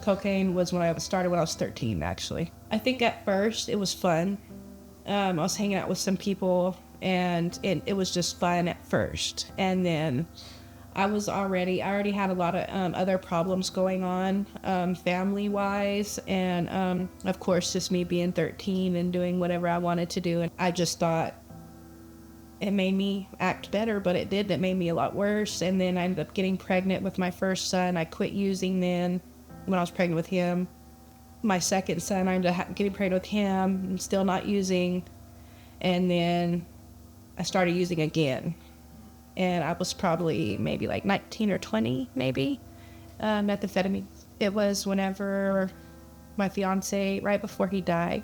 cocaine was when I started when I was 13, actually. I think at first it was fun. I was hanging out with some people, and it was just fun at first. And then I already had a lot of other problems going on, family-wise, and of course, just me being 13 and doing whatever I wanted to do. And I just thought it made me act better, but it did. That made me a lot worse. And then I ended up getting pregnant with my first son. I quit using then when I was pregnant with him. My second son, I ended up getting pregnant with him and still not using. And then I started using again. And I was probably maybe like 19 or 20, maybe, methamphetamine. It was whenever my fiance, right before he died,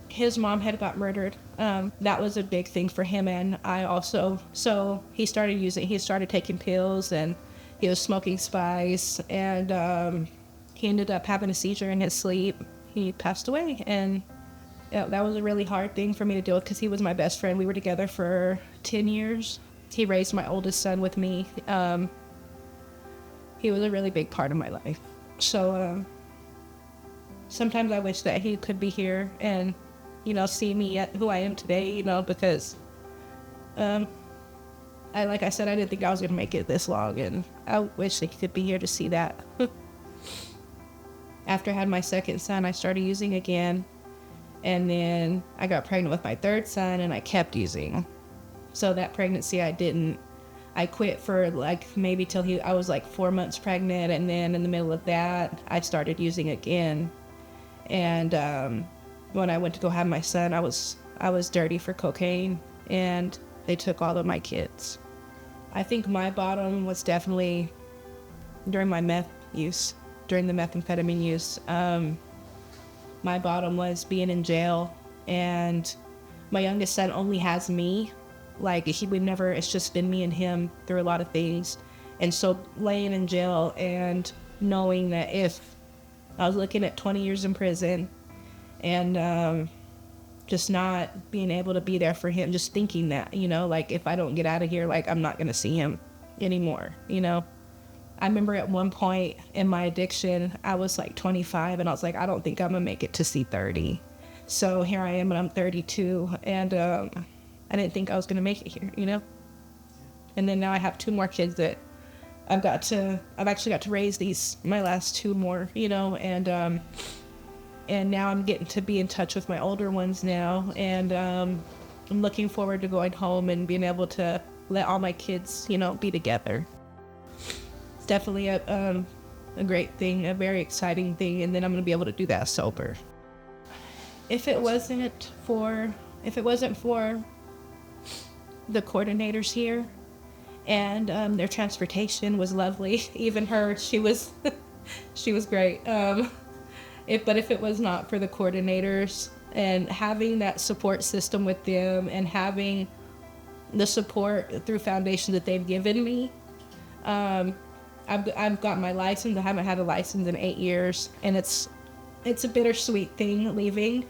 his mom had got murdered. That was a big thing for him, and I also. So he started taking pills, and he was smoking spice, and he ended up having a seizure in his sleep. He passed away, and that was a really hard thing for me to deal with because he was my best friend. We were together for 10 years. He raised my oldest son with me. He was a really big part of my life. So sometimes I wish that he could be here and, see me at who I am today, because like I said, I didn't think I was going to make it this long, and I wish that he could be here to see that. After I had my second son, I started using again, and then I got pregnant with my third son, and I kept using. So that pregnancy, I quit for like maybe till I was like 4 months pregnant, and then in the middle of that, I started using again. And when I went to go have my son, I was dirty for cocaine, and they took all of my kids. I think my bottom was definitely during my during the methamphetamine use. My bottom was being in jail, and my youngest son only has me. Like, it's just been me and him through a lot of things. And so laying in jail and knowing that if I was looking at 20 years in prison, and just not being able to be there for him, just thinking that, like, if I don't get out of here, like, I'm not going to see him anymore, I remember at one point in my addiction, I was like 25, and I was like, I don't think I'm going to make it to see 30. So here I am, and I'm 32, and I didn't think I was going to make it here, And then now I have 2 more kids that I've actually got to raise my last 2 more, and now I'm getting to be in touch with my older ones now, and I'm looking forward to going home and being able to let all my kids, be together. It's definitely a great thing, a very exciting thing, and then I'm going to be able to do that sober. If it wasn't for the coordinators here, and their transportation was lovely. Even her, she was great. But if it was not for the coordinators and having that support system with them, and having the support through foundations that they've given me, I've got my license. I haven't had a license in 8 years, and it's a bittersweet thing leaving,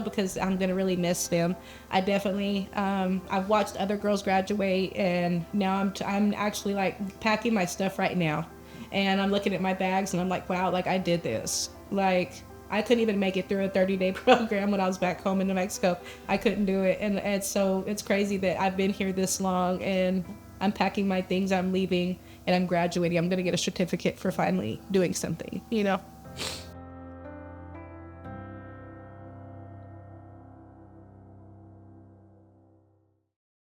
because I'm going to really miss them. I definitely, I've watched other girls graduate, and now I'm actually like packing my stuff right now. And I'm looking at my bags, and I'm like, wow, like I did this. Like, I couldn't even make it through a 30-day program when I was back home in New Mexico. I couldn't do it. And so it's crazy that I've been here this long, and I'm packing my things, I'm leaving, and I'm graduating. I'm going to get a certificate for finally doing something,